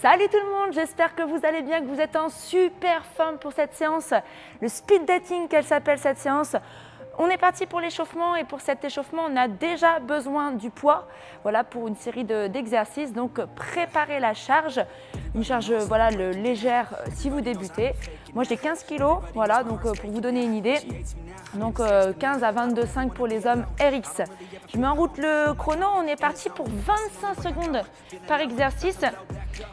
Salut tout le monde, j'espère que vous allez bien, que vous êtes en super forme pour cette séance, le speed dating qu'elle s'appelle cette séance. On est parti pour l'échauffement et pour cet échauffement, on a déjà besoin du poids, voilà, pour une série d'exercices. Donc préparez la charge, une charge voilà, légère si vous débutez. Moi j'ai 15 kg, voilà, donc pour vous donner une idée, donc 15 à 22,5 pour les hommes RX. Je mets en route le chrono, on est parti pour 25 secondes par exercice.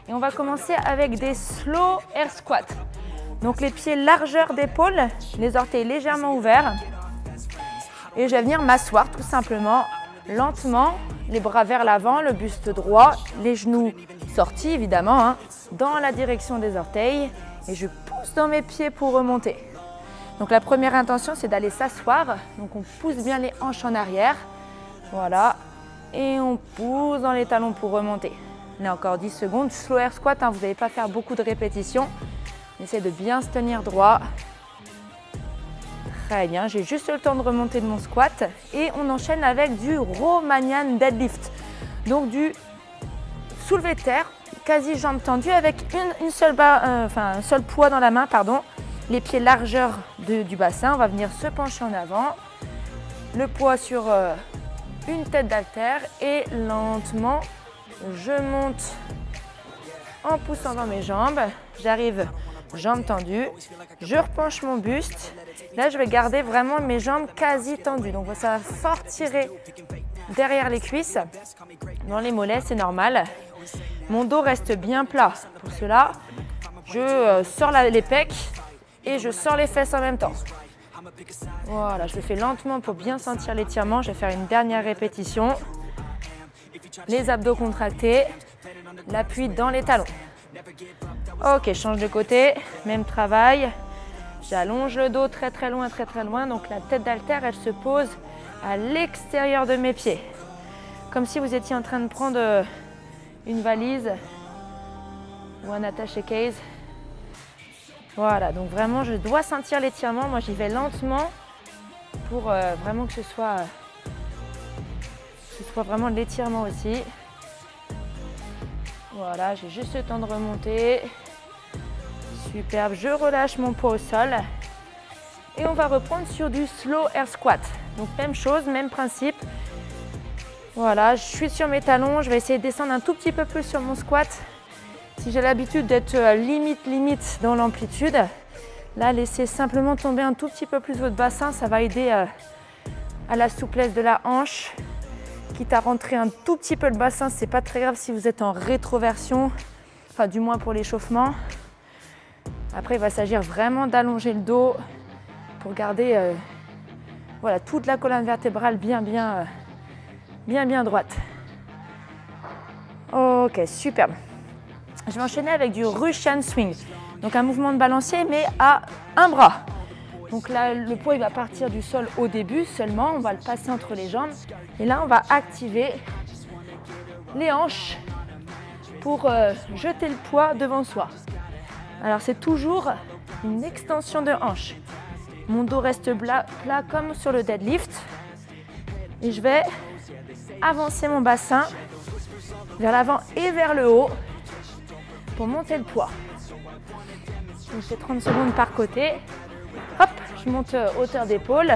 Et on va commencer avec des slow air squats. Donc les pieds largeur d'épaule, les orteils légèrement ouverts. Et je vais venir m'asseoir tout simplement, lentement, les bras vers l'avant, le buste droit, les genoux sortis évidemment, hein, dans la direction des orteils. Et je pousse dans mes pieds pour remonter. Donc la première intention, c'est d'aller s'asseoir. Donc on pousse bien les hanches en arrière. Voilà. Et on pousse dans les talons pour remonter. On a encore 10 secondes. Slow air squat, hein, vous n'allez pas faire beaucoup de répétitions. On essaie de bien se tenir droit. Très bien, j'ai juste le temps de remonter de mon squat. Et on enchaîne avec du Romanian deadlift. Donc du soulevé de terre, quasi jambes tendues avec un seul poids dans la main, pardon. Les pieds largeur du bassin. On va venir se pencher en avant. Le poids sur une tête d'haltère et lentement, je monte en poussant dans mes jambes. J'arrive, jambes tendues. Je repenche mon buste. Là, je vais garder vraiment mes jambes quasi tendues. Donc, ça va fort tirer derrière les cuisses. Dans les mollets, c'est normal. Mon dos reste bien plat. Pour cela, je sors les pecs et je sors les fesses en même temps. Voilà, je le fais lentement pour bien sentir l'étirement. Je vais faire une dernière répétition. Les abdos contractés, l'appui dans les talons. Ok, je change de côté, même travail. J'allonge le dos très loin, très loin. Donc la tête d'haltère, elle se pose à l'extérieur de mes pieds. Comme si vous étiez en train de prendre une valise ou un attaché-case. Voilà, donc vraiment, je dois sentir l'étirement. Moi, j'y vais lentement pour vraiment que ce soit vraiment de l'étirement aussi. Voilà, j'ai juste le temps de remonter. Superbe, je relâche mon poids au sol. Et on va reprendre sur du slow air squat. Donc même chose, même principe. Voilà, je suis sur mes talons, je vais essayer de descendre un tout petit peu plus sur mon squat. Si j'ai l'habitude d'être limite dans l'amplitude, là laissez simplement tomber un tout petit peu plus votre bassin, ça va aider à la souplesse de la hanche. Quitte à rentrer un tout petit peu le bassin, c'est pas très grave si vous êtes en rétroversion, enfin du moins pour l'échauffement. Après, il va s'agir vraiment d'allonger le dos pour garder voilà, toute la colonne vertébrale bien droite. Ok, superbe. Je vais enchaîner avec du Russian swing. Donc un mouvement de balancier mais à un bras. Donc là, le poids il va partir du sol au début seulement. On va le passer entre les jambes. Et là, on va activer les hanches pour jeter le poids devant soi. Alors, c'est toujours une extension de hanche. Mon dos reste plat comme sur le deadlift. Et je vais avancer mon bassin vers l'avant et vers le haut pour monter le poids. Donc, c'est 30 secondes par côté. Hop, je monte hauteur d'épaule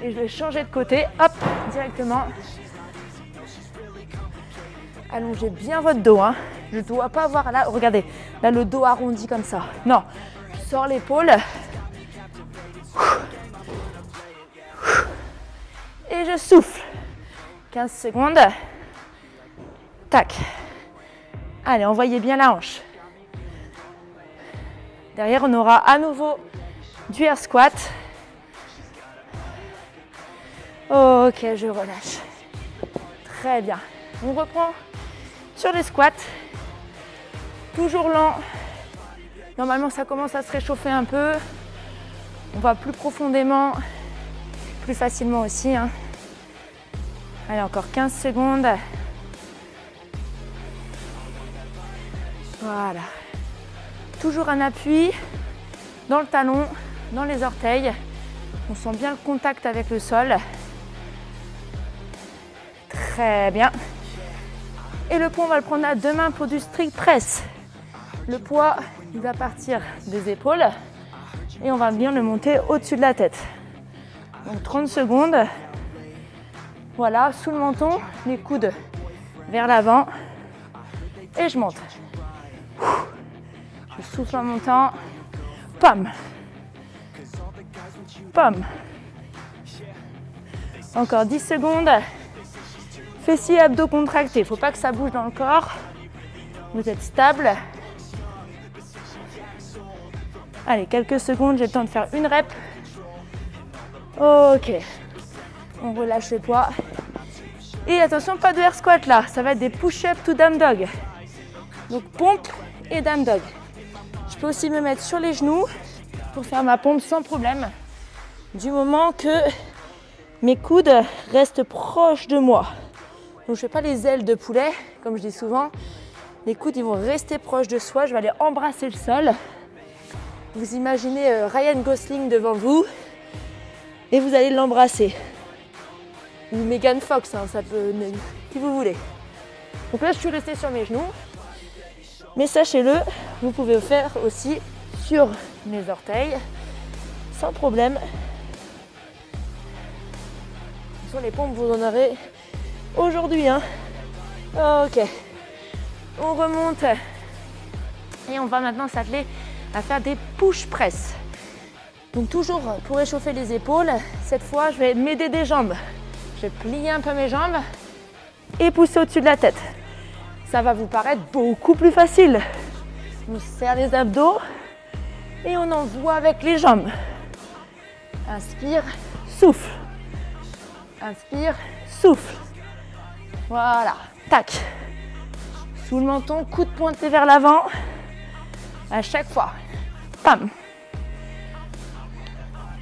et je vais changer de côté, hop, directement. Allongez bien votre dos, hein. Je ne dois pas avoir là, regardez, là le dos arrondi comme ça. Non, je sors l'épaule et je souffle. 15 secondes. Tac. Allez, envoyez bien la hanche. Derrière, on aura à nouveau du air squat. Ok, je relâche. Très bien. On reprend sur les squats. Toujours lent. Normalement, ça commence à se réchauffer un peu. On va plus profondément, plus facilement aussi, hein. Allez, encore 15 secondes. Voilà. Toujours un appui dans le talon, dans les orteils. On sent bien le contact avec le sol. Très bien. Et le poids, on va le prendre à deux mains pour du strict press. Le poids, il va partir des épaules et on va bien le monter au-dessus de la tête. Donc 30 secondes. Voilà, sous le menton, les coudes vers l'avant et je monte. Je souffle en montant. Pam. Pam. Encore 10 secondes. Fessiers, abdos contractés. Il ne faut pas que ça bouge dans le corps. Vous êtes stable. Allez, quelques secondes. J'ai le temps de faire une rep. Ok. On relâche le poids. Et attention, pas de air squat là. Ça va être des push-ups to down dog. Donc pompe et down dog. Je peux aussi me mettre sur les genoux pour faire ma pompe sans problème. Du moment que mes coudes restent proches de moi. Donc je ne fais pas les ailes de poulet, comme je dis souvent. Les coudes, ils vont rester proches de soi. Je vais aller embrasser le sol. Vous imaginez Ryan Gosling devant vous et vous allez l'embrasser. Ou Megan Fox, hein, ça peut, qui vous voulez. Donc là, je suis restée sur mes genoux. Mais sachez-le, vous pouvez le faire aussi sur mes orteils, sans problème. Sur les pompes, vous en aurez aujourd'hui. Hein. Ok. On remonte. Et on va maintenant s'atteler à faire des push press. Donc toujours pour réchauffer les épaules, cette fois, je vais m'aider des jambes. Je vais plier un peu mes jambes et pousser au-dessus de la tête. Ça va vous paraître beaucoup plus facile. On serre les abdos et on envoie avec les jambes. Inspire, souffle. Inspire, souffle. Voilà, tac. Sous le menton, coude pointé vers l'avant. À chaque fois. Pam.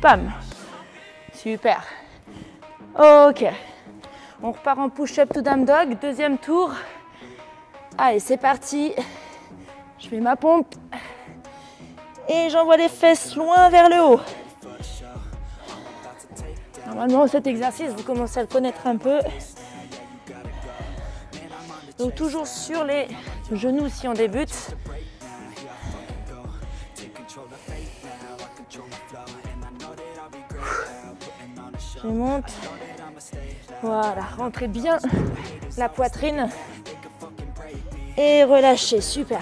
Pam. Super. Ok. On repart en push-up to down dog. Deuxième tour. Allez, c'est parti. Je fais ma pompe. Et j'envoie les fesses loin vers le haut. Normalement, cet exercice, vous commencez à le connaître un peu. Donc toujours sur les genoux si on débute. Je monte. Voilà, rentrez bien la poitrine. Et relâchez, super.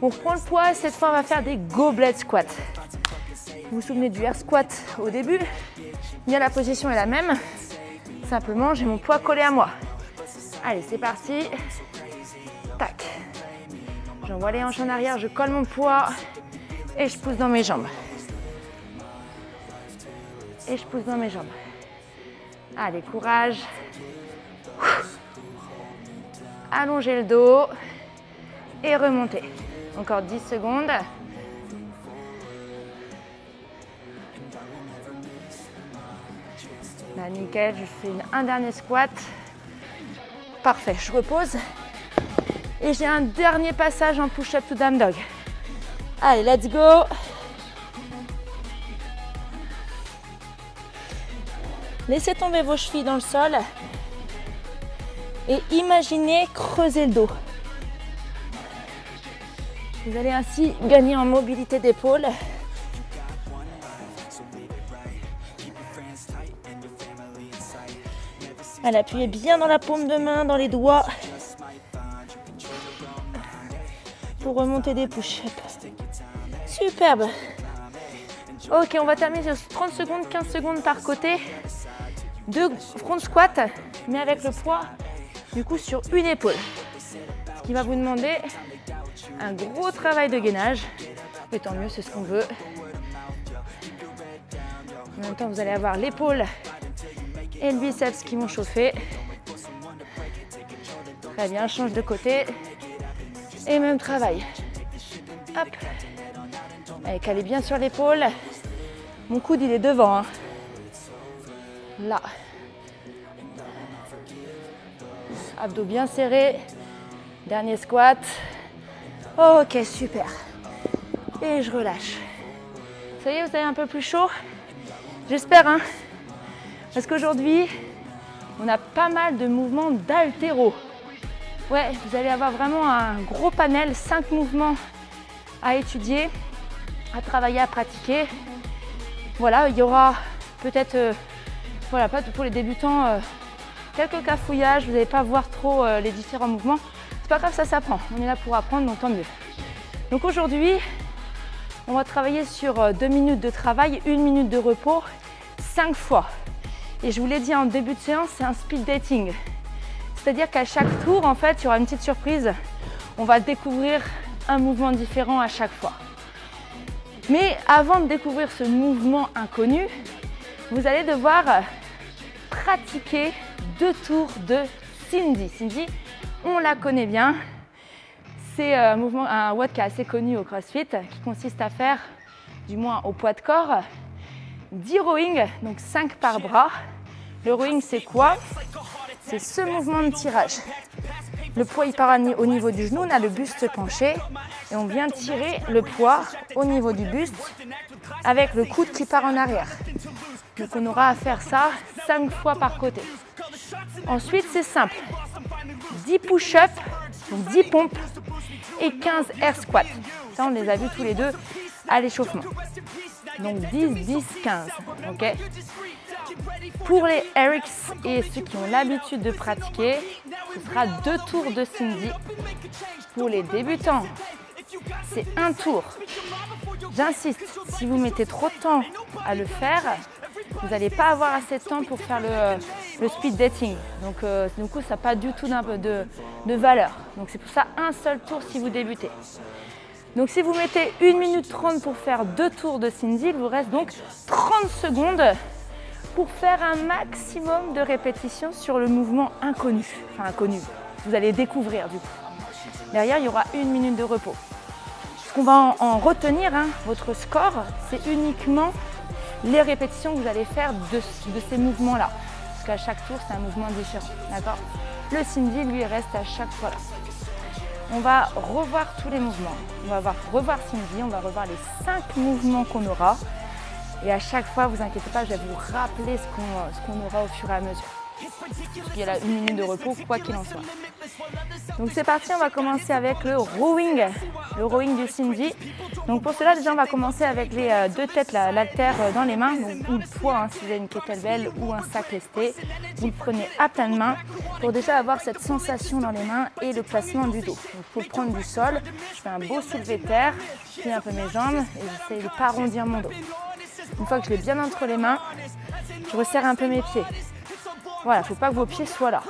On reprend le poids, cette fois on va faire des goblet squats. Vous vous souvenez du air squat au début? Bien, la position est la même. Simplement, j'ai mon poids collé à moi. Allez, c'est parti. Tac. J'envoie les hanches en arrière, je colle mon poids et je pousse dans mes jambes. Et je pousse dans mes jambes. Allez, courage. Allongez le dos et remontez. Encore 10 secondes. Là, nickel, je fais un dernier squat. Parfait, je repose. Et j'ai un dernier passage en push-up to down dog. Allez, let's go. Laissez tomber vos chevilles dans le sol. Et imaginez creuser le dos. Vous allez ainsi gagner en mobilité d'épaule. Allez, appuyez bien dans la paume de main, dans les doigts. Pour remonter des push-ups. Superbe. Ok, on va terminer sur 30 secondes, 15 secondes par côté. 2 front squats, mais avec le poids du coup sur une épaule. Ce qui va vous demander un gros travail de gainage. Et tant mieux, c'est ce qu'on veut. En même temps, vous allez avoir l'épaule et le biceps qui vont chauffer. Très bien, change de côté. Et même travail. Hop. Allez, calez bien sur l'épaule. Mon coude, il est devant. Hein. Là. Abdos bien serrés. Dernier squat. Ok, super. Et je relâche. Ça y est, vous avez un peu plus chaud? J'espère, hein, parce qu'aujourd'hui, on a pas mal de mouvements d'haltéro. Ouais, vous allez avoir vraiment un gros panel, 5 mouvements à étudier, à travailler, à pratiquer. Voilà, il y aura peut-être, voilà, pas pour les débutants, quelques cafouillages, vous n'allez pas voir trop les différents mouvements. C'est pas grave, ça s'apprend, on est là pour apprendre, donc tant mieux. Donc aujourd'hui, on va travailler sur 2 minutes de travail, 1 minute de repos, 5 fois. Et je vous l'ai dit en début de séance, c'est un speed dating. C'est-à-dire qu'à chaque tour, en fait, il y aura une petite surprise. On va découvrir un mouvement différent à chaque fois. Mais avant de découvrir ce mouvement inconnu, vous allez devoir pratiquer 2 tours de Cindy. Cindy, on la connaît bien. C'est un WOD qui est assez connu au CrossFit, qui consiste à faire, du moins au poids de corps, 10 rowing, donc 5 par bras. Le rowing, c'est quoi? C'est ce mouvement de tirage. Le poids il part au niveau du genou, on a le buste penché et on vient tirer le poids au niveau du buste avec le coude qui part en arrière. Donc on aura à faire ça 5 fois par côté. Ensuite, c'est simple. 10 push-ups, donc 10 pompes et 15 air squats. Ça, on les a vus tous les deux à l'échauffement. Donc 10, 10, 15. Okay. Pour les RX et ceux qui ont l'habitude de pratiquer, ce sera 2 tours de Cindy. Pour les débutants, c'est 1 tour. J'insiste, si vous mettez trop de temps à le faire, vous n'allez pas avoir assez de temps pour faire le speed dating. Donc du coup, ça n'a pas du tout de valeur. Donc c'est pour ça un seul tour si vous débutez. Donc si vous mettez 1 minute 30 pour faire 2 tours de Cindy, il vous reste donc 30 secondes pour faire un maximum de répétitions sur le mouvement inconnu. Enfin inconnu, vous allez découvrir du coup. Derrière, il y aura 1 minute de repos. Ce qu'on va en retenir, hein, votre score, c'est uniquement les répétitions que vous allez faire de ces mouvements-là. Parce qu'à chaque tour, c'est un mouvement différent. D'accord ? Le Cindy, lui, reste à chaque fois là. On va revoir tous les mouvements. On va revoir Cindy, on va revoir les 5 mouvements qu'on aura. Et à chaque fois, vous inquiétez pas, je vais vous rappeler ce qu'on aura au fur et à mesure. Parce qu'il y a là 1 minute de repos, quoi qu'il en soit. Donc c'est parti, on va commencer avec le rowing du Cindy. Donc pour cela, déjà, on va commencer avec les 2 têtes, l'haltère dans les mains, donc, ou le poids, hein, si vous avez une kettlebell ou un sac lesté. Vous le prenez à pleine main pour déjà avoir cette sensation dans les mains et le placement du dos. Donc il faut prendre du sol, je fais un beau soulevé de terre, je plie un peu mes jambes et j'essaie de ne pas arrondir mon dos. Une fois que je l'ai bien entre les mains, je resserre un peu mes pieds. Voilà, il ne faut pas que vos pieds soient là.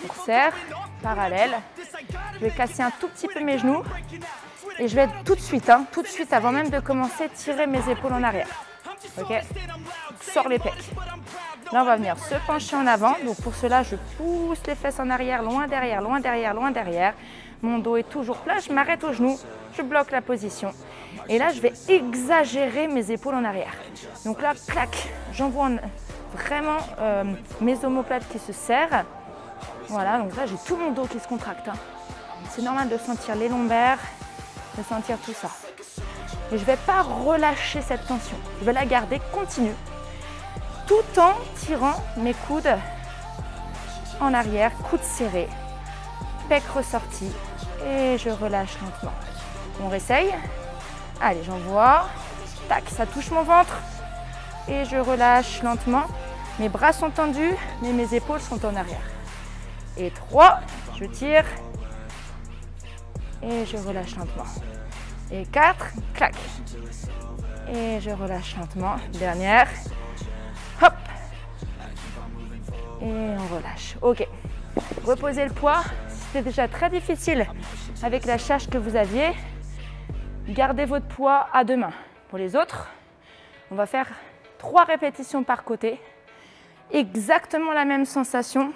On resserre, parallèle. Je vais casser un tout petit peu mes genoux. Et je vais tout de suite, avant même de commencer, tirer mes épaules en arrière. Ok ? Sors les pecs. Là, on va venir se pencher en avant. Donc pour cela, je pousse les fesses en arrière, loin derrière, loin derrière, loin derrière. Mon dos est toujours plat, je m'arrête aux genoux, je bloque la position. Et là, je vais exagérer mes épaules en arrière. Donc là, clac, j'envoie vraiment mes omoplates qui se serrent. Voilà, donc là, j'ai tout mon dos qui se contracte. Hein. C'est normal de sentir les lombaires, de sentir tout ça. Et je ne vais pas relâcher cette tension. Je vais la garder continue, tout en tirant mes coudes en arrière, coudes serrés, pec ressorti. Et je relâche lentement. On réessaye. Allez, j'envoie. Tac, ça touche mon ventre. Et je relâche lentement. Mes bras sont tendus, mais mes épaules sont en arrière. Et 3, je tire. Et je relâche lentement. Et 4, clac. Et je relâche lentement. Dernière. Hop. Et on relâche. Ok. Reposez le poids. C'était déjà très difficile avec la charge que vous aviez. Gardez votre poids à 2 mains. Pour les autres, on va faire 3 répétitions par côté. Exactement la même sensation.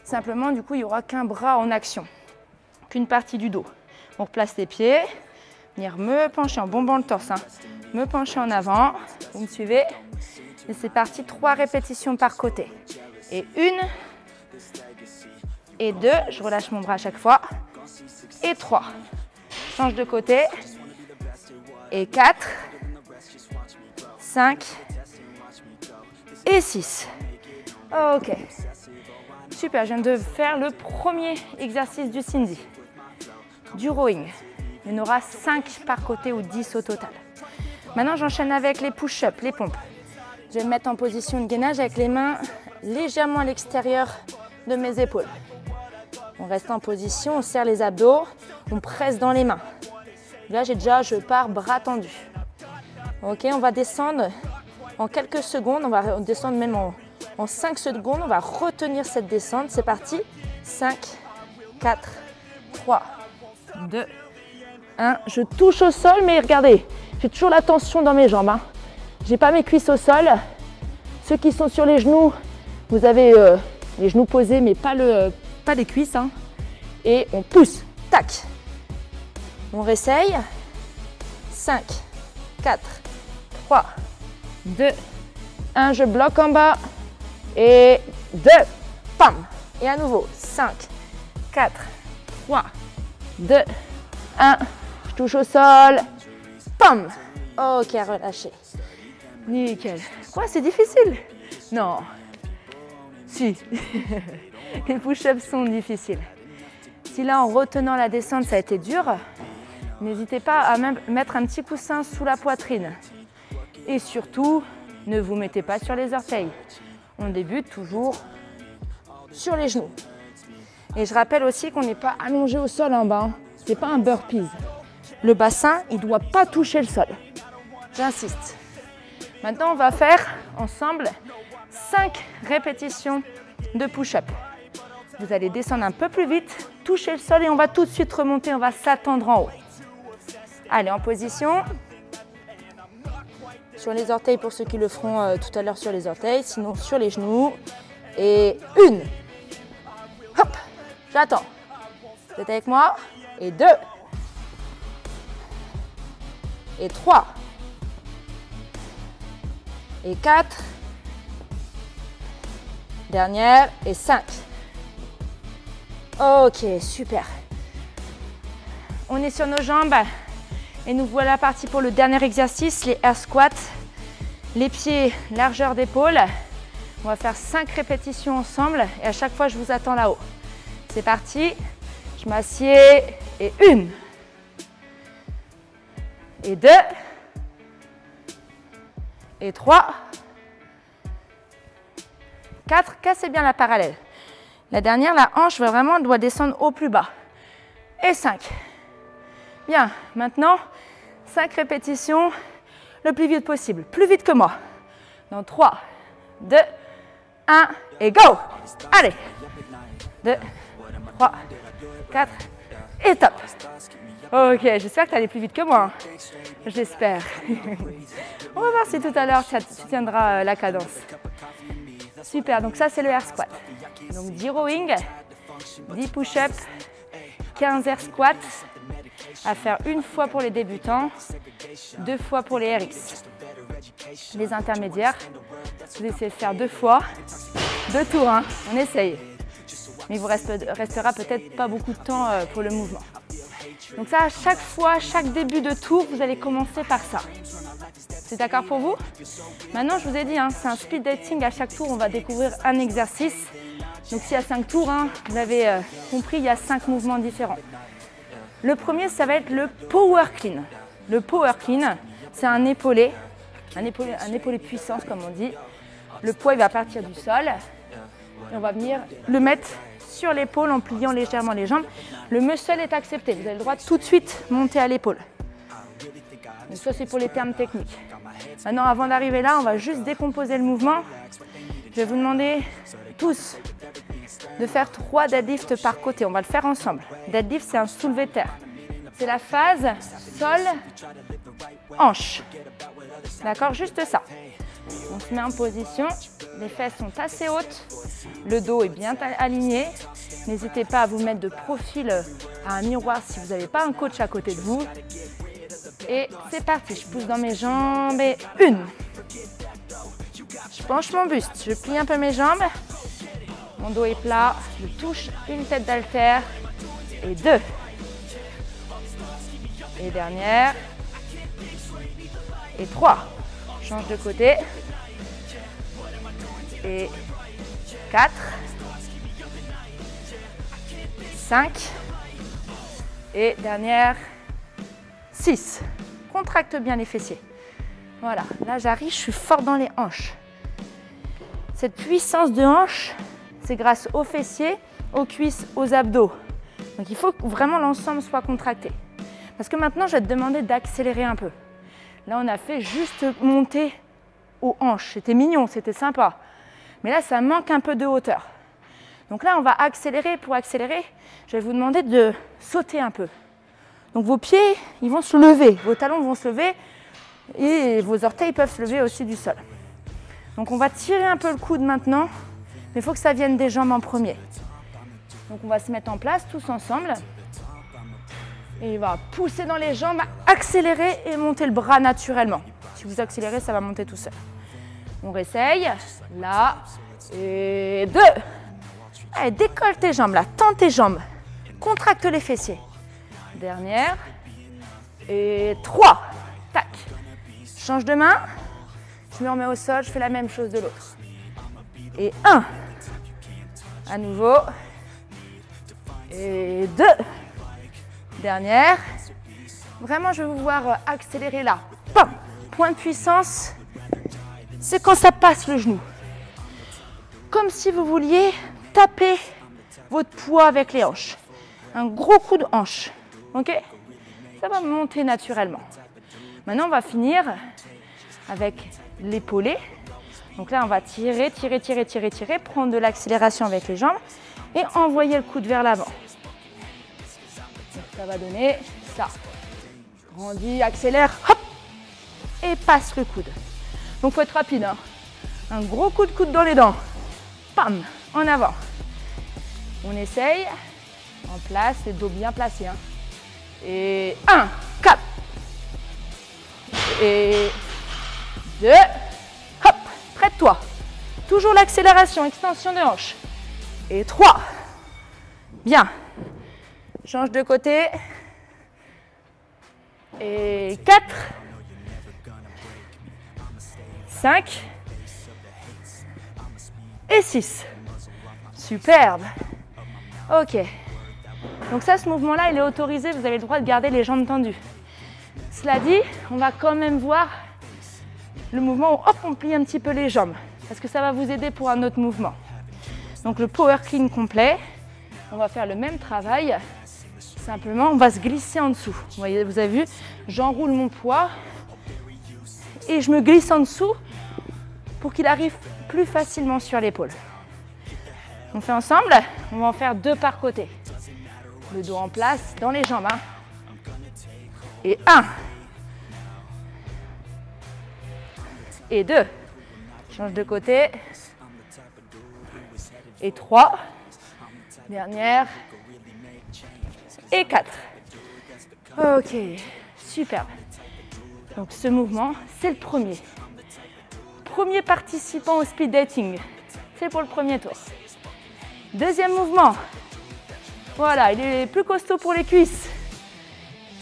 Simplement, du coup, il n'y aura qu'un bras en action, qu'une partie du dos. On replace les pieds, venir me pencher en bombant le torse, hein. Me pencher en avant. Vous me suivez? Et c'est parti, 3 répétitions par côté. Et 1, et 2, je relâche mon bras à chaque fois. Et 3, change de côté. Et 4, 5, et 6. Ok. Super, je viens de faire le premier exercice du Cindy, du rowing. Il y en aura 5 par côté ou 10 au total. Maintenant, j'enchaîne avec les push-ups, les pompes. Je vais me mettre en position de gainage avec les mains légèrement à l'extérieur de mes épaules. On reste en position, on serre les abdos, on presse dans les mains. Là, je pars bras tendus. Ok, on va descendre en quelques secondes, on va descendre même en 5 secondes, on va retenir cette descente. C'est parti. 5, 4, 3, 2, 1. Je touche au sol, mais regardez, j'ai toujours la tension dans mes jambes. Je n'ai pas mes cuisses au sol. Ceux qui sont sur les genoux, vous avez les genoux posés, mais pas les cuisses. Et on pousse. Tac. On réessaye. 5, 4, 3, 2, 1. Je bloque en bas. Et 2. Pam. Et à nouveau. 5, 4, 3, 2, 1. Je touche au sol. Pam. Ok, relâchez. Nickel. Quoi, c'est difficile? Non. Si. Les push-ups sont difficiles. Si là, en retenant la descente, ça a été dur, n'hésitez pas à même mettre un petit coussin sous la poitrine. Et surtout, ne vous mettez pas sur les orteils. On débute toujours sur les genoux. Et je rappelle aussi qu'on n'est pas allongé au sol en bas. Ce n'est pas un burpees. Le bassin, il ne doit pas toucher le sol. J'insiste. Maintenant, on va faire ensemble 5 répétitions de push-up. Vous allez descendre un peu plus vite, toucher le sol et on va tout de suite remonter, on va s'attendre en haut. Allez, en position. Sur les orteils pour ceux qui le feront tout à l'heure sur les orteils, sinon sur les genoux. Et 1. Hop, j'attends. Vous êtes avec moi? Et 2. Et 3. Et 4. Dernière. Et 5. Ok, super. On est sur nos jambes et nous voilà partis pour le dernier exercice, les air squats. Les pieds, largeur d'épaule. On va faire 5 répétitions ensemble et à chaque fois, je vous attends là-haut. C'est parti. Je m'assieds et 1. Et 2. Et 3. 4. Cassez bien la parallèle. La dernière, la hanche, vraiment, elle doit descendre au plus bas. Et 5. Bien, maintenant, 5 répétitions le plus vite possible. Plus vite que moi. Dans 3, 2, 1 et go. Allez. 2, 3, 4 et top. Ok, j'espère que tu allais plus vite que moi. J'espère. On va voir si tout à l'heure, tu tiendras la cadence. Super, donc ça, c'est le air squat. Donc 10 rowing, 10 push-ups, 15 air squats à faire une fois pour les débutants, 2 fois pour les RX. Les intermédiaires, vous essayez de faire 2 fois, 2 tours, on essaye. Mais il vous restera peut-être pas beaucoup de temps pour le mouvement. Donc ça, à chaque fois, chaque début de tour, vous allez commencer par ça. C'est d'accord pour vous? Maintenant, je vous ai dit, c'est un speed dating. À chaque tour, on va découvrir un exercice. Donc s'il y a 5 tours, vous l'avez compris, il y a 5 mouvements différents. Le premier, ça va être le power clean. Le power clean, c'est un épaulé de puissance, comme on dit. Le poids, il va partir du sol. Et on va venir le mettre sur l'épaule en pliant légèrement les jambes. Le muscle est accepté. Vous avez le droit de tout de suite monter à l'épaule. Donc ça, c'est pour les termes techniques. Maintenant, avant d'arriver là, on va juste décomposer le mouvement. Je vais vous demander tous de faire 3 deadlifts par côté. On va le faire ensemble. Deadlift, c'est un soulevé de terre. C'est la phase sol, hanche. D'accord? Juste ça. On se met en position. Les fesses sont assez hautes. Le dos est bien aligné. N'hésitez pas à vous mettre de profil à un miroir si vous n'avez pas un coach à côté de vous. Et c'est parti. Je pousse dans mes jambes et 1. Je penche mon buste. Je plie un peu mes jambes. Mon dos est plat. Je touche une tête d'haltère. Et 2. Et dernière. Et 3. Change de côté. et 4, 5 et dernière 6. Contracte bien les fessiers. Voilà, là j'arrive, je suis forte dans les hanches. Cette puissance de hanche, c'est grâce aux fessiers, aux cuisses, aux abdos. Donc il faut que vraiment l'ensemble soit contracté. Parce que maintenant, je vais te demander d'accélérer un peu. Là, on a fait juste monter aux hanches. C'était mignon, c'était sympa. Mais là, ça manque un peu de hauteur. Donc là, on va accélérer. Pour accélérer, je vais vous demander de sauter un peu. Donc vos pieds, ils vont se lever. Vos talons vont se lever et vos orteils peuvent se lever aussi du sol. Donc on va tirer un peu le coude maintenant, mais il faut que ça vienne des jambes en premier. Donc on va se mettre en place tous ensemble. Et il va pousser dans les jambes, accélérer et monter le bras naturellement. Si vous accélérez, ça va monter tout seul. On réessaye. Là. Et 2. Allez, décolle tes jambes là. Tends tes jambes. Contracte les fessiers. Dernière. Et 3. Tac. Change de main. Je me remets au sol. Je fais la même chose de l'autre. Et 1. À nouveau. Et 2. Dernière. Vraiment, je vais vous voir accélérer là. Bam. Point de puissance, c'est quand ça passe le genou. Comme si vous vouliez taper votre poids avec les hanches. Un gros coup de hanche. Ok? Ça va monter naturellement. Maintenant, on va finir avec l'épaulé. Donc là, on va tirer, tirer, tirer, tirer, tirer, prendre de l'accélération avec les jambes et envoyer le coude vers l'avant. Ça va donner ça. Grandis, accélère, hop, et passe le coude. Donc il faut être rapide, hein. Un gros coup de coude dans les dents. Pam, en avant. On essaye. En place, les dos bien placés. Hein. Et 1, 4. Et 2. Hop, près de toi. Toujours l'accélération, extension de hanche. Et 3. Bien. Change de côté. Et 4. 5. Et 6. Superbe. Ok. Donc ça, ce mouvement-là, il est autorisé. Vous avez le droit de garder les jambes tendues. Cela dit, on va quand même voir le mouvement où hop, on plie un petit peu les jambes. Parce que ça va vous aider pour un autre mouvement. Donc le power clean complet. On va faire le même travail. Simplement, on va se glisser en dessous. Vous voyez, vous avez vu, j'enroule mon poids et je me glisse en dessous pour qu'il arrive plus facilement sur l'épaule. On fait ensemble, on va en faire 2 par côté. Le dos en place, dans les jambes. Hein. Et 1. Et 2. Change de côté. Et 3. Dernière. Et 4. Ok, superbe. Donc ce mouvement, c'est le premier. Premier participant au speed dating. C'est pour le premier tour. Deuxième mouvement. Voilà, il est plus costaud pour les cuisses.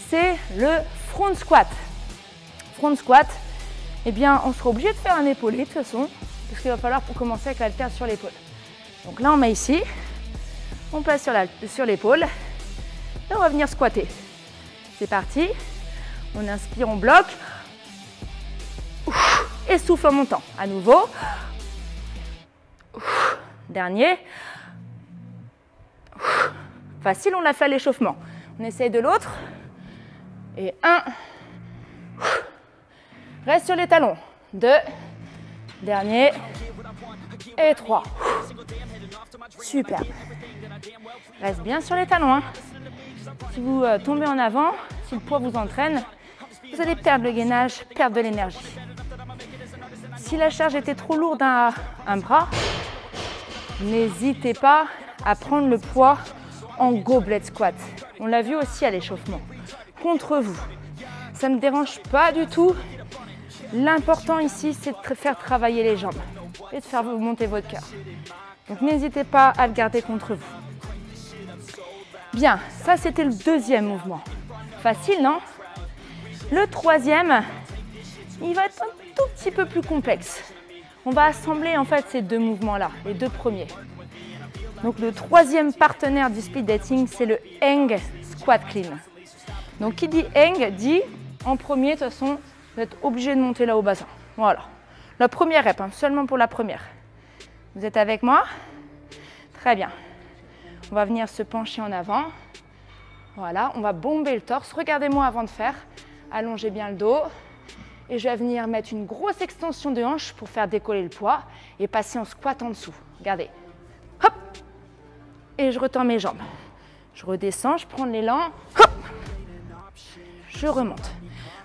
C'est le front squat. Front squat, eh bien, on sera obligé de faire un épaulé de toute façon, parce qu'il va falloir commencer avec l'haltère sur l'épaule. Donc là, on met ici, on place sur l'épaule, et on va venir squatter. C'est parti. On inspire, on bloque. Et souffle en montant. À nouveau. Dernier. Facile, on l'a fait à l'échauffement. On essaye de l'autre. Et 1. Reste sur les talons. 2. Dernier. Et 3. Super. Reste bien sur les talons. Hein. Si vous tombez en avant, si le poids vous entraîne, vous allez perdre le gainage, perdre de l'énergie. Si la charge était trop lourde à un bras, n'hésitez pas à prendre le poids en goblet squat. On l'a vu aussi à l'échauffement. Contre vous. Ça ne me dérange pas du tout. L'important ici, c'est de faire travailler les jambes et de faire monter votre cœur. Donc n'hésitez pas à le garder contre vous. Bien, ça c'était le deuxième mouvement. Facile, non? Le troisième, il va être un tout petit peu plus complexe. On va assembler en fait ces deux mouvements-là, les deux premiers. Donc le troisième partenaire du speed dating, c'est le hang squat clean. Donc qui dit hang dit en premier, de toute façon, vous êtes obligé de monter là au bassin. Voilà. La première rep, hein, seulement pour la première. Vous êtes avec moi? Très bien. On va venir se pencher en avant. Voilà, on va bomber le torse. Regardez-moi avant de faire. Allongez bien le dos. Et je vais venir mettre une grosse extension de hanche pour faire décoller le poids et passer en squat en dessous. Regardez. Hop. Et je retends mes jambes. Je redescends, je prends l'élan. Hop. Je remonte.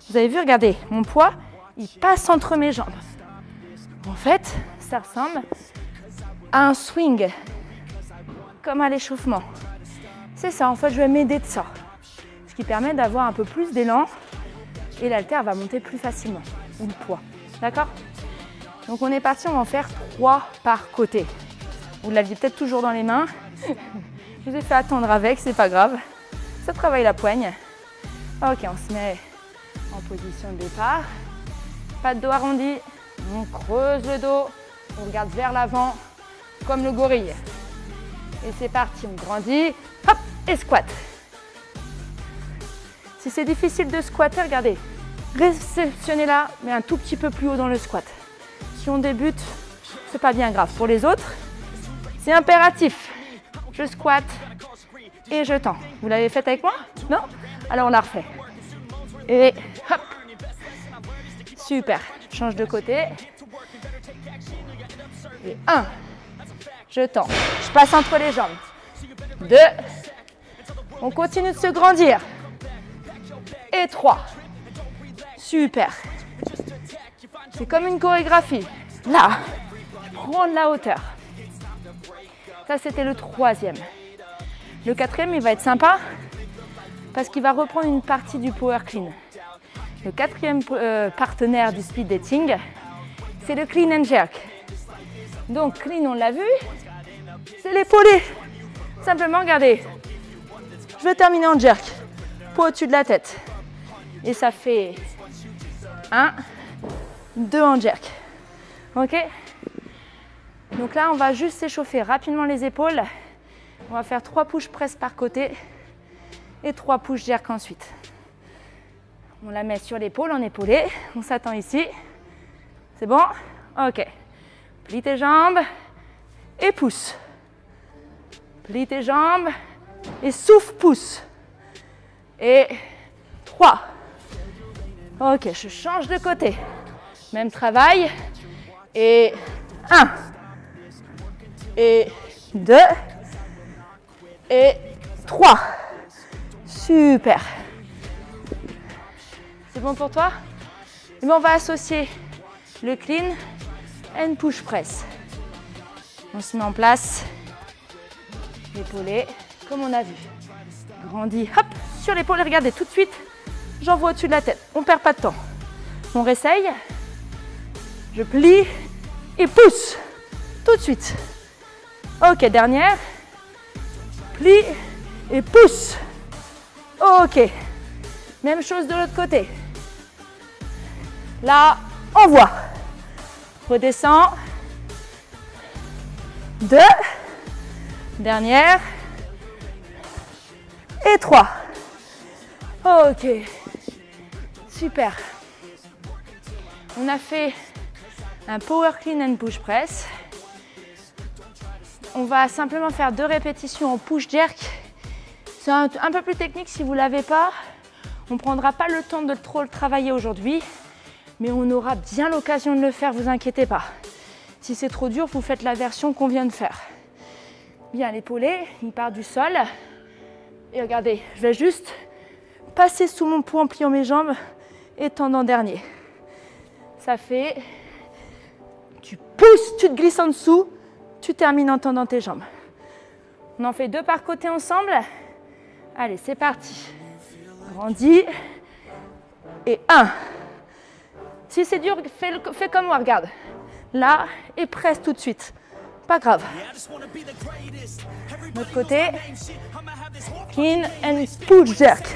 Vous avez vu, regardez, mon poids, il passe entre mes jambes. En fait, ça ressemble à un swing, comme à l'échauffement. C'est ça, en fait, je vais m'aider de ça. Ce qui permet d'avoir un peu plus d'élan et l'haltère va monter plus facilement, ou le poids. D'accord? Donc on est parti, on va en faire 3 par côté. Vous l'aviez peut-être toujours dans les mains. Je vous ai fait attendre avec, c'est pas grave. Ça travaille la poigne. Ok, on se met en position de départ. Pas de dos arrondi. On creuse le dos. On regarde vers l'avant, comme le gorille. Et c'est parti, on grandit. Hop, et squat. Si c'est difficile de squatter, regardez. Réceptionnez là, mais un tout petit peu plus haut dans le squat. Si on débute, c'est pas bien grave. Pour les autres, c'est impératif. Je squatte et je tends. Vous l'avez fait avec moi? Non? Alors on la refait. Et hop. Super. Je change de côté. Et 1. Je tends. Je passe entre les jambes. 2. On continue de se grandir. Et 3. Super. C'est comme une chorégraphie. Là, je prends de la hauteur. Ça, c'était le 3e. Le 4e, il va être sympa parce qu'il va reprendre une partie du power clean. Le 4e partenaire du speed dating, c'est le clean and jerk. Donc, clean, on l'a vu, c'est l'épaulé. Simplement, regardez, je vais terminer en jerk, poids au-dessus de la tête. Et ça fait 1, 2 en jerk. Ok? Donc là, on va juste s'échauffer rapidement les épaules. On va faire 3 push press par côté et 3 push jerk ensuite. On la met sur l'épaule en épaulé. On s'attend ici. C'est bon? Ok. Plie tes jambes et pousse. Plie tes jambes et souffle, pousse. Et 3. Ok, je change de côté. Même travail. Et 1. Et 2. Et 3. Super. C'est bon pour toi? Et bien, on va associer le clean and push press. On se met en place. Épaulé, comme on a vu. Grandit, hop, sur l'épaule. Regardez, tout de suite, j'envoie au-dessus de la tête. On ne perd pas de temps. On réessaye. Je plie et pousse. Tout de suite. Ok, dernière. Plie et pousse. Ok. Même chose de l'autre côté. Là, envoie. Redescends. 2. Dernière. Et 3. Ok. Super. On a fait un power clean and push press. On va simplement faire 2 répétitions en push jerk. C'est un peu plus technique si vous ne l'avez pas. On ne prendra pas le temps de trop le travailler aujourd'hui, mais on aura bien l'occasion de le faire, vous inquiétez pas. Si c'est trop dur, vous faites la version qu'on vient de faire. Bien, l'épaulé, il part du sol. Et regardez, je vais juste passer sous mon poids en pliant mes jambes et tendre en dernier. Ça fait... Tu pousses, tu te glisses en dessous, tu termines en tendant tes jambes. On en fait 2 par côté ensemble. Allez, c'est parti. Grandis. Et 1. Si c'est dur, fais comme moi, regarde. Là, et presse tout de suite. Pas grave. L'autre côté. Clean and push jerk.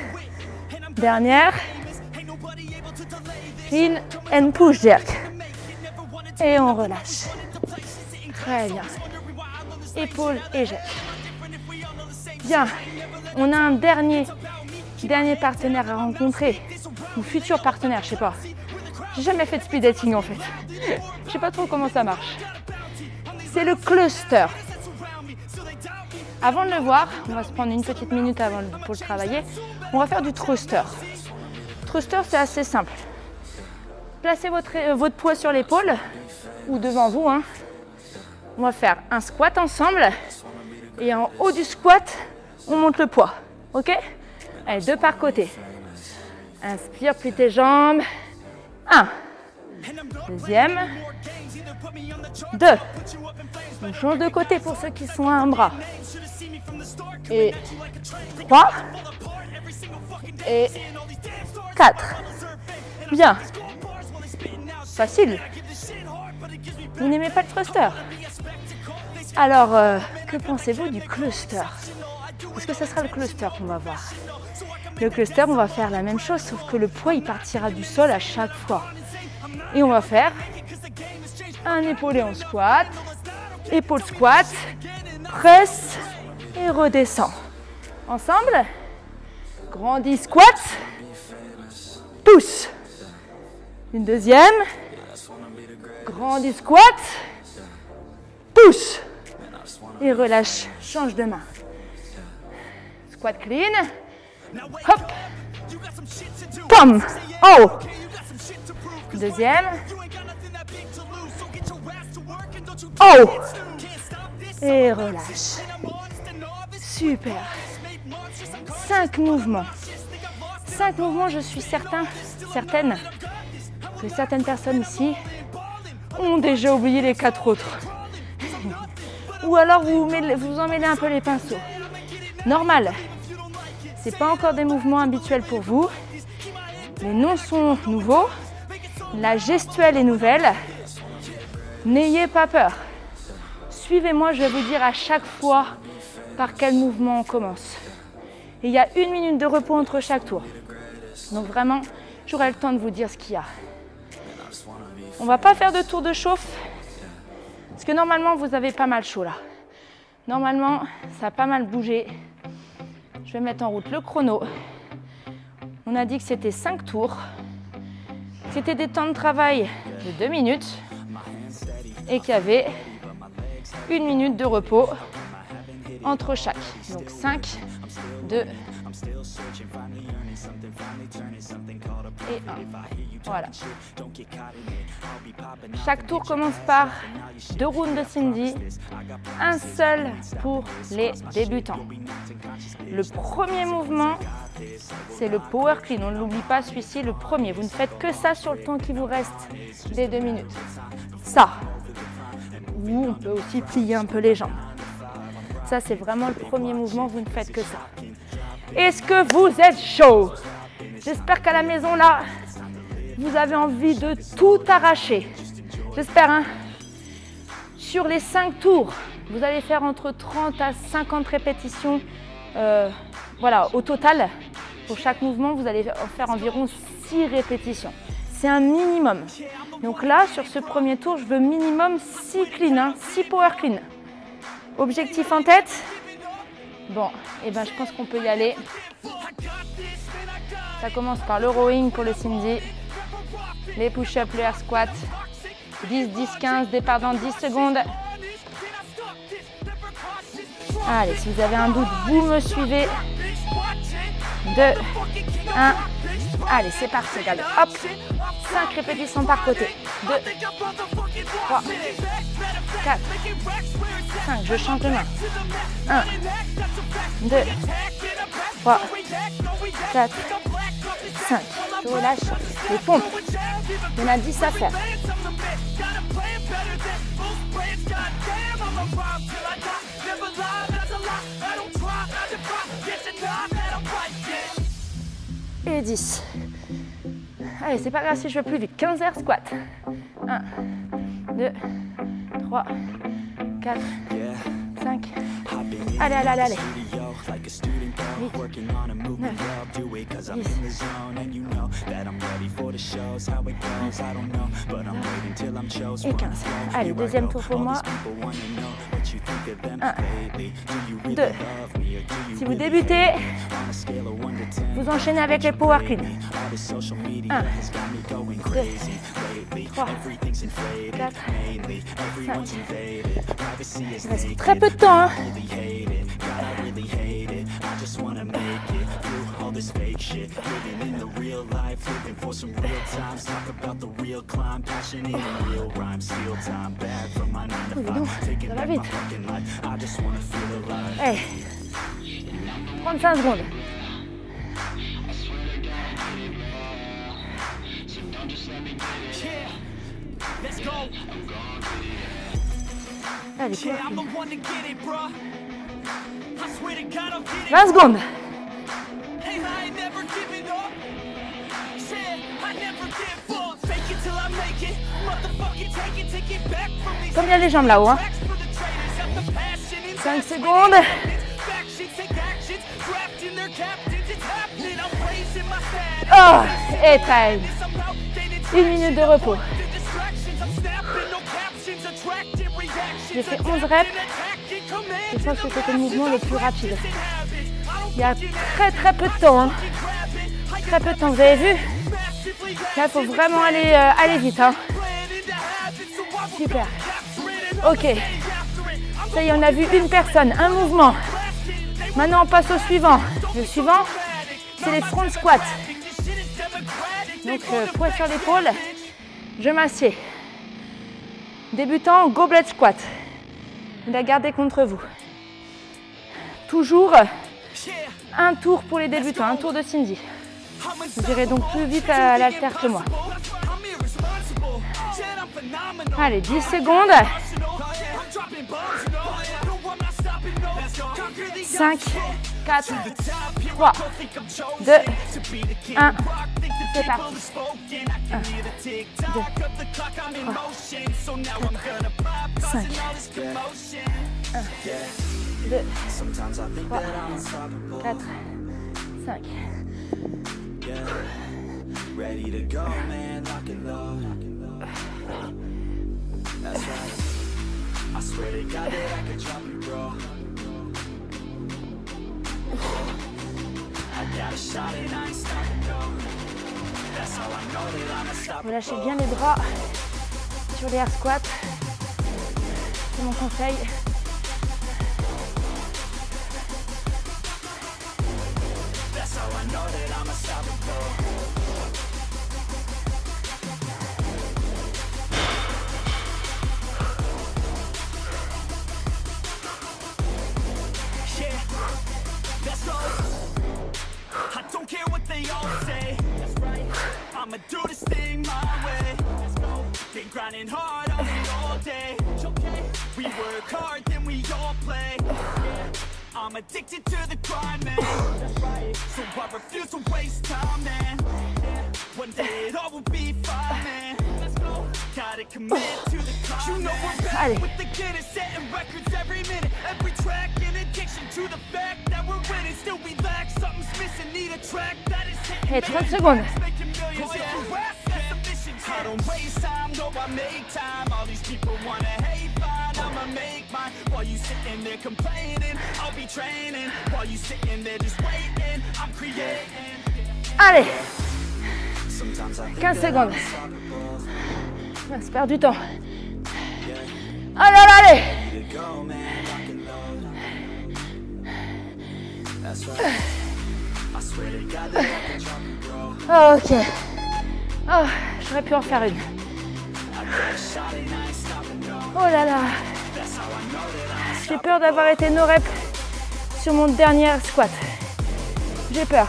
Dernière. Clean and push jerk. Et on relâche. Très bien. Épaules et jette. Bien. On a un dernier partenaire à rencontrer. Ou futur partenaire, je sais pas. J'ai jamais fait de speed dating en fait. Je sais pas trop comment ça marche. C'est le cluster. Avant de le voir, on va se prendre une petite minute pour le travailler. On va faire du thruster. Thruster, c'est assez simple. Placez votre poids sur l'épaule ou devant vous. Hein. On va faire un squat ensemble. Et en haut du squat, on monte le poids. Ok? Allez, 2 par côté. Inspire, plie tes jambes. 1. Deuxième. 2. On change de côté pour ceux qui sont à un bras. Et 3. Et 4. Bien. Facile. Vous n'aimez pas le thruster? Alors, que pensez-vous du cluster? Est-ce que ce sera le cluster qu'on va voir? Le cluster, on va faire la même chose, sauf que le poids, il partira du sol à chaque fois. Et on va faire un épaulé en squat, épaule squat, presse et redescend. Ensemble, grandis squat, pousse. Une deuxième, grandis squat, pousse. Et relâche, change de main. Squat clean. Hop. Pom. Oh. Deuxième. Oh. Et relâche. Super. 5 mouvements. 5 mouvements, je suis certaine que certaines personnes ici ont déjà oublié les 4 autres. Ou alors vous en mêlez un peu les pinceaux. Normal. C'est pas encore des mouvements habituels pour vous. Les noms sont nouveaux. La gestuelle est nouvelle. N'ayez pas peur. Suivez-moi, je vais vous dire à chaque fois par quel mouvement on commence. Et il y a 1 minute de repos entre chaque tour. Donc vraiment, j'aurai le temps de vous dire ce qu'il y a. On va pas faire de tour de chauffe. Parce que normalement, vous avez pas mal chaud là. Normalement, ça a pas mal bougé. Je vais mettre en route le chrono. On a dit que c'était 5 tours. C'était des temps de travail de 2 minutes. Et qu'il y avait 1 minute de repos entre chaque. Donc 5, 2 et 1. Voilà. Chaque tour commence par 2 rounds de Cindy, un seul pour les débutants. Le premier mouvement, c'est le power clean. On ne l'oublie pas, celui-ci, le premier. Vous ne faites que ça sur le temps qui vous reste des 2 minutes. Ça. Ou on peut aussi plier un peu les jambes. Ça, c'est vraiment le premier mouvement. Vous ne faites que ça. Est-ce que vous êtes chaud? J'espère qu'à la maison, là, vous avez envie de tout arracher. J'espère, hein. Sur les 5 tours, vous allez faire entre 30 à 50 répétitions. Voilà, au total, pour chaque mouvement, vous allez faire environ 6 répétitions. C'est un minimum. Donc là, sur ce premier tour, je veux minimum 6 clean, hein, 6 power clean. Objectif en tête? Bon, et ben je pense qu'on peut y aller. Ça commence par le rowing pour le Cindy, les push-ups, le air squat. 10, 10, 15, départ dans 10 secondes. Allez, si vous avez un doute, vous me suivez. 2, 1. Allez, c'est parti, regardez. Hop, 5 répétitions par côté. 2, 3, 4, 5. Je change de main. 1, 2, 3, 4, 5. Je relâche les pompes. Il y en a 10 à faire. Et 10. Allez, c'est pas grave si je vais plus vite. 15 air squat. 1, 2, 3, 4, 5. Allez, allez, allez, allez. Et 15. Allez, deuxième tour pour moi. 1, 2. Si vous débutez, vous enchaînez avec les power clean. 1, 2, 3, 4, 5. Il reste très peu de temps. Hein. Oh, dis donc, ça va vite. Hey, 35 secondes. Allez, 20 secondes. Combien les jambes là-haut hein? 5 secondes. Oh, et 13. 1 minute de repos. J'ai fait 11 reps. Je pense que c'était le mouvement le plus rapide. Il y a très peu de temps. Hein. Très peu de temps, vous avez vu? Là, il faut vraiment aller vite. Hein. Super. Ok. Ça y est, on a vu une personne, un mouvement. Maintenant, on passe au suivant. Le suivant, c'est les front squats. Donc, poids sur l'épaule, je m'assieds. Débutant, goblet squat. La garder contre vous. Toujours un tour pour les débutants, un tour de Cindy. Vous irez donc plus vite à l'haltère que moi. Allez, 10 secondes. 5, 4, 3, 2, 1. C'est parti. 1, 2, 3, 4, 5. 1, 2, 3, 4, 5. Ready to go, man, lock and load. That's right. I swear to God that I could drop you, bro. I got a shot and I ain't stopping, no. That's how I know that I'm unstoppable. Vous lâchez bien les bras sur les air squats. C'est mon conseil. That's how I know that I'm unstoppable. I'ma do this thing my way. Let's go. Been grinding hard on it all day. Okay. We work hard, then we all play. Yeah. I'm addicted to the grind, man. That's right. So I refuse to waste time, man. Yeah. One day it all will be fine, man. Let's go. Gotta commit to the climb. You know we're back with the Guinness, setting records every minute, every track. In addiction to the fact that we're winning, still we lack something's missing. Need a track that is hitting. 30 secondes. I don't waste time, no I make time. All these people wanna hate, fine, I'ma make mine. While you sitting there complaining, I'll be training. While you sitting there just waiting, I'm creating. Allez, 15 secondes. On se perd du temps. Allez, allez, allez. Ok. Oh, j'aurais pu en faire une. Oh là là. J'ai peur d'avoir été no rep sur mon dernier squat. J'ai peur.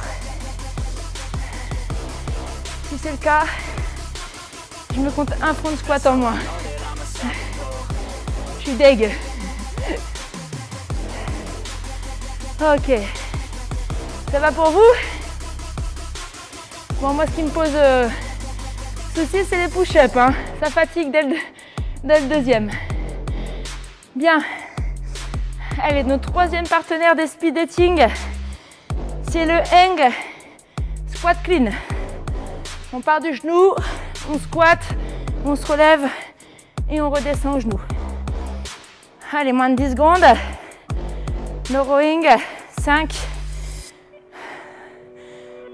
Si c'est le cas, je me compte un front squat en moins. Je suis deg. Ok. Ça va pour vous? Bon, moi, ce qui me pose souci, c'est les push-ups. Hein. Ça fatigue dès le deuxième. Bien. Allez, notre troisième partenaire des speed dating. C'est le hang squat clean. On part du genou, on squatte, on se relève et on redescend au genou. Allez, moins de 10 secondes. Le rowing, 5,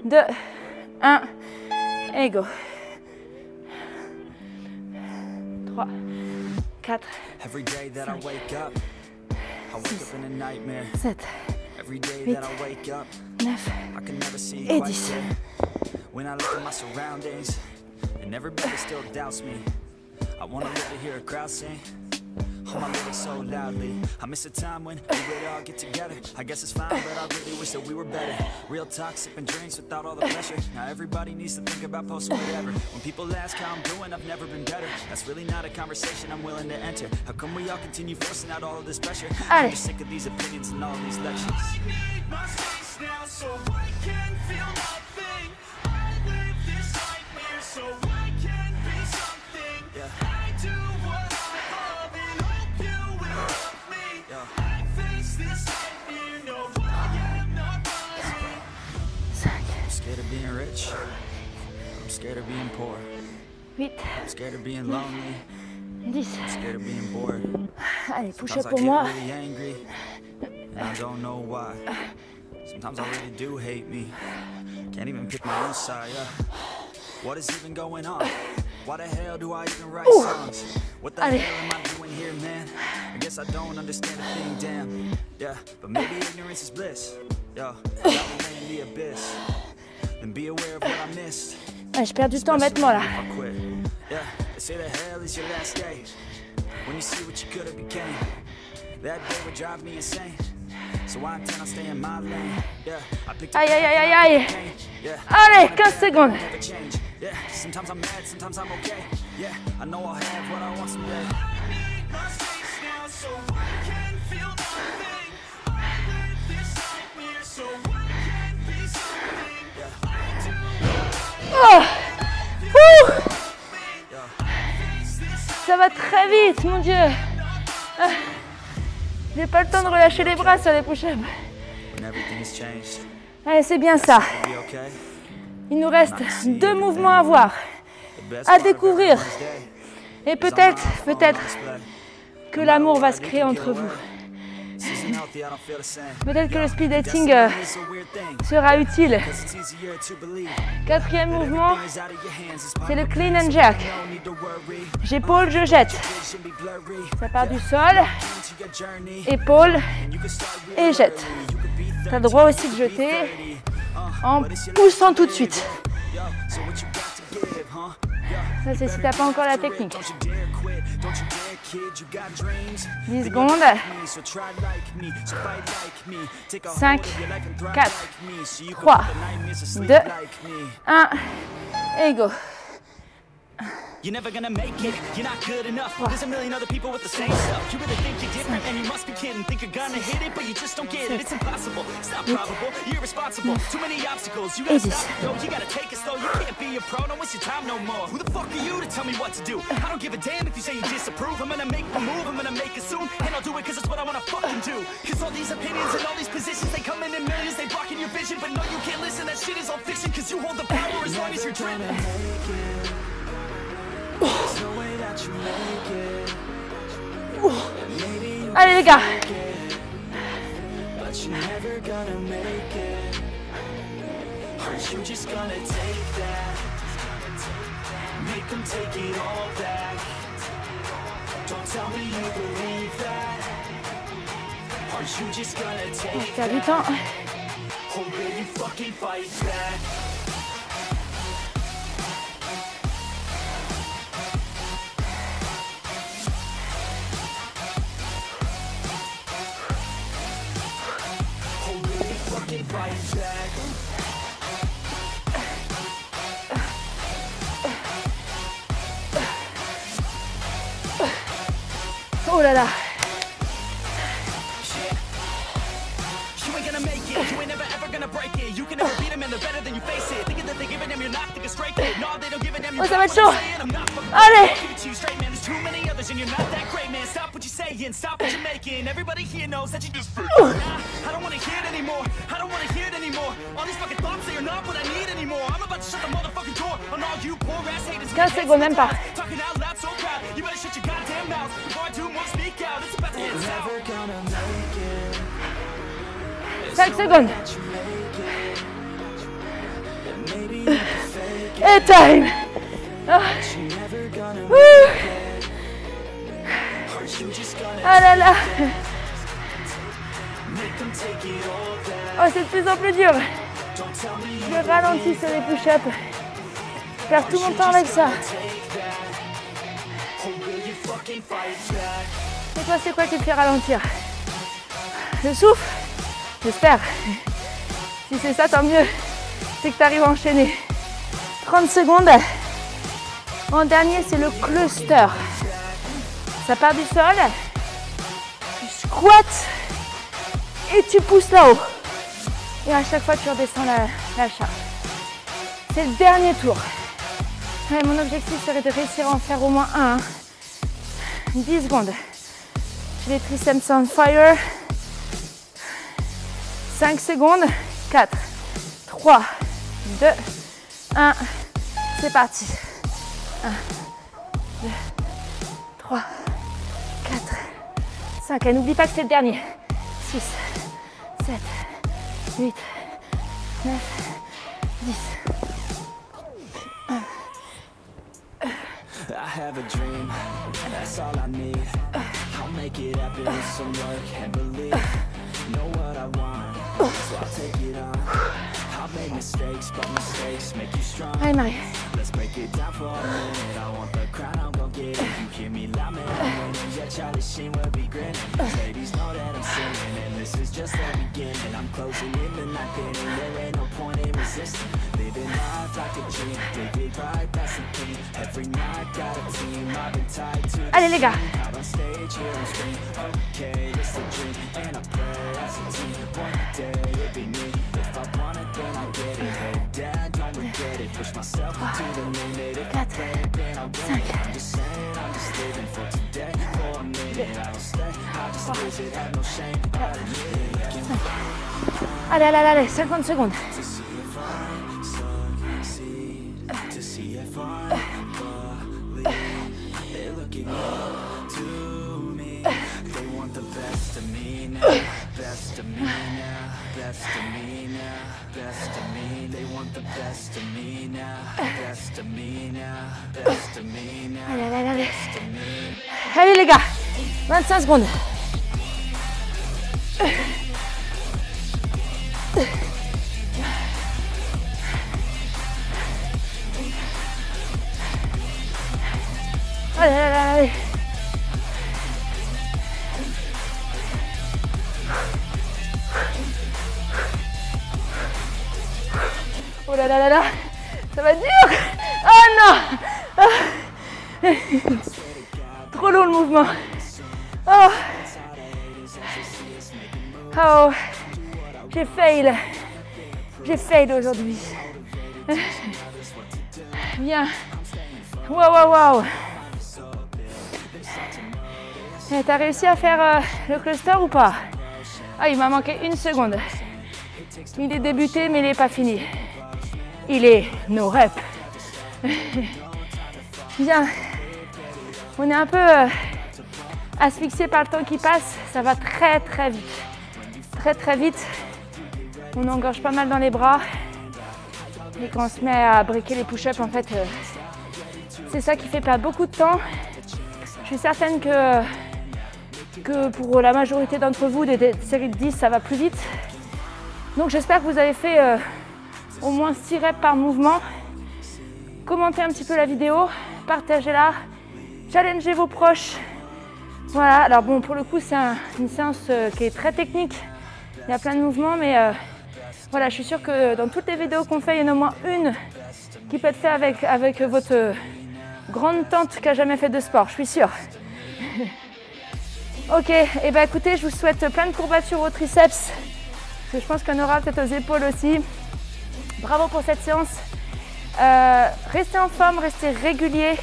2, 1, et go. 3, 4, 5, 7, 8, 9 et 10. All my lyrics so loudly. I miss a time when we would all get together. I guess it's fine, but I really wish that we were better. Real talk, sipping drinks without all the pressure. Now everybody needs to think about posting whatever. When people ask how I'm doing, I've never been better. That's really not a conversation I'm willing to enter. How come we all continue forcing out all of this pressure? I'm just sick of these opinions and all of these lectures. I need my space now so I can feel nothing. I live this nightmare so I can be something. I do what I love and hope you will love me. I face this nightmare, no, I am not rising. I'm scared of being rich. I'm scared of being poor. 8, I'm scared of being lonely. 10. I'm scared of being bored. Allez, push-up Sometimes pour I moi. get really angry, and I don't know why. Sometimes I really do hate me. Can't even pick my own side. What is even going on? Why the hell do I even write songs? What the hell am I doing here, man? I guess I don't understand a thing, damn. Yeah, but maybe ignorance is bliss. Yo, that will lay in the abyss. Then be aware of what I missed. Allez, je perds du temps bêtement là. If I quit. Yeah, they say the hell is your last day. When you see what you could have became, that day would drive me insane. So I intend on staying in my lane. Yeah, I picked up Aïe, aïe, aïe, aïe, aïe. yeah. Allez, 15 secondes. Never change. Yeah, sometimes I'm mad, sometimes I'm okay. Yeah, I know I'll have what I want someday. I need my space now so I can feel nothing. I live this nightmare so I can be something. Yeah, I do Oh. Ouh. Ça va très vite, mon Dieu. Ah. J'ai pas le temps de relâcher les bras sur les push-ups. when everything has changed. Allez, c'est bien ça. Be okay. Il nous reste 2 mouvements à voir, The best à part of découvrir. everyone's day Et is peut-être on display. que l'amour va se créer entre vous. This isn't healthy, I don't feel the same. Peut-être que le speed dating Destiny is a weird thing, sera utile. 'cause it's easier to believe 4e that mouvement, everything is out of your hands. It's c'est le part clean of and the jerk. plan, no need to worry. J'épaule, je jette. Vision be blurry. Ça part du sol, Into your journey, épaule and you can start real et jette. early. You could be Tu as le droit aussi de jeter 30, en but it's your poussant life tout de to suite. live. Yo, so what you got to give, huh? Yeah. Ça, c'est si tu n'as pas encore la technique. Don't you dare quit, don't you dare kid, you got dreams. 10 Think secondes. like me, so try like me, so fight like me. Take a 5, hold of your life and thrive 4, like me, so you can 3, put the nightmares to sleep 2, like me. 1, et go. You're never gonna make it, you're not good enough. There's a million other people with the same stuff. You really think you're different and you must be kidding. Think you're gonna hit it, but you just don't get it. It's impossible, it's not probable, you're irresponsible. Too many obstacles, you gotta stop it though. You gotta take it slow, you can't be a pro, don't waste your time no more. Who the fuck are you to tell me what to do? I don't give a damn if you say you disapprove. I'm gonna make the move, I'm gonna make it soon. And I'll do it cause it's what I wanna fucking do. Cause all these opinions and all these positions, they come in millions, they blocking your vision. But no, you can't listen, that shit is all fiction. Cause you hold the power as long as you're driven. Allez les gars. Je perds du temps. Oh là là. You ain't gonna make it, you ain't never ever gonna break it. You can never beat them and they're better than you face it. Thinking that they're giving them, you're not thinking straight. No, they don't give a damn. Oh, ça va être chaud. Allez. Give it to you straight, man. There's too many others and you're not that great, man. Stop what you say. saying, stop what you're making. Everybody here knows that you just fake. Nah, I don't wanna hear it anymore. I don't wanna hear it anymore. All these fucking thoughts, they are not what I need anymore. I'm about to shut the motherfucking door on all you poor ass haters. 15 secondes, même pas. Talking out loud so proud. You better shut your goddamn mouth before I do more speak out. It's about to hit south. 5 secondes. Et time. Ah là là. Oh, c'est de plus en plus dur. Je ralentis sur les push-ups. Je perds tout mon temps avec ça. Et toi, c'est quoi qui te fait ralentir? Le souffle? J'espère. Si c'est ça, tant mieux. C'est que tu arrives à enchaîner. 30 secondes. En dernier, c'est le cluster. Ça part du sol. Tu squattes et tu pousses là-haut. Et à chaque fois, tu redescends la charge. C'est le dernier tour. Ouais, mon objectif serait de réussir à en faire au moins un. 10 secondes. J'ai les triceps on fire. 5 secondes. 4, 3, 2, 1. C'est parti. 1, 2, 3, 4, 5. Et n'oublie pas que c'est le dernier. 6, 7, 8, 9, 10. I have a dream, that's all I need. I'll make it happen with some work and belief. Know what I want, so I'll take it on. I'll make mistakes, but mistakes make you strong. Allez, Marie. Let's break it down for a minute. I want the crown, I'm gon' get it. You hear me loud, man, I'm winning. Yeah, Charlie Sheen will be grinning. Ladies know that I'm sinning, and this is just the beginning. I'm closing in the night inning. There ain't no point in resisting. Living life like a dream, live it right, that's the thing. Every night got a team, I've been tied to. Allez les gars. Out on stage, here on screen. Okay, it's a dream, and I pray as a team. One day it'll be me. If I want it, then I get it. Hey, Dad, don't regret it. Push myself to the limit. If I play it, then I'll win it. I'm just saying, I'm just living for today. For a minute, I don't stay. I just lose it, have no shame. I admit it. Allez, allez, allez, 50 secondes. To see if I succeed, to see if I believe. They're looking up to me. They want the best of me now, best of me now, best of me now, best of me. They want the best of me now, best of me now, best of me now. Allez, allez, allez. Allez les gars, 25 secondes. Allez, allez, allez. Oh là là là là, ça va être dur. Oh non. Trop long le mouvement. Oh, oh. J'ai fail aujourd'hui. Bien. Waouh, waouh, waouh. T'as réussi à faire le cluster ou pas? Ah, il m'a manqué 1 seconde. Il est débuté, mais il n'est pas fini. Il est no rep. Bien. On est un peu asphyxié par le temps qui passe. Ça va très très vite. Très très vite. On engorge pas mal dans les bras. Et quand on se met à briquer les push-ups, en fait, c'est ça qui fait perdre beaucoup de temps. Je suis certaine que pour la majorité d'entre vous, des séries de 10, ça va plus vite. Donc j'espère que vous avez fait au moins 6 reps par mouvement. Commentez un petit peu la vidéo, partagez-la, challengez vos proches. Voilà, alors bon, pour le coup, c'est une séance qui est très technique. Il y a plein de mouvements, mais voilà, je suis sûre que dans toutes les vidéos qu'on fait, il y en a au moins une qui peut être faite avec votre grande tante qui n'a jamais fait de sport, je suis sûre. Ok, et ben écoutez, je vous souhaite plein de courbatures aux triceps, parce que je pense qu'il y en aura peut-être aux épaules aussi. Bravo pour cette séance. Restez en forme, restez réguliers,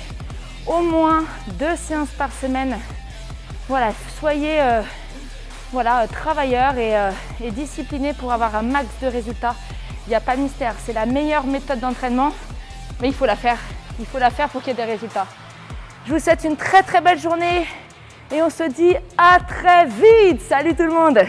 au moins 2 séances par semaine. Voilà, soyez travailleurs et disciplinés pour avoir un max de résultats. Il n'y a pas de mystère, c'est la meilleure méthode d'entraînement, mais il faut la faire. Il faut la faire pour qu'il y ait des résultats. Je vous souhaite une très très belle journée et on se dit à très vite. Salut tout le monde!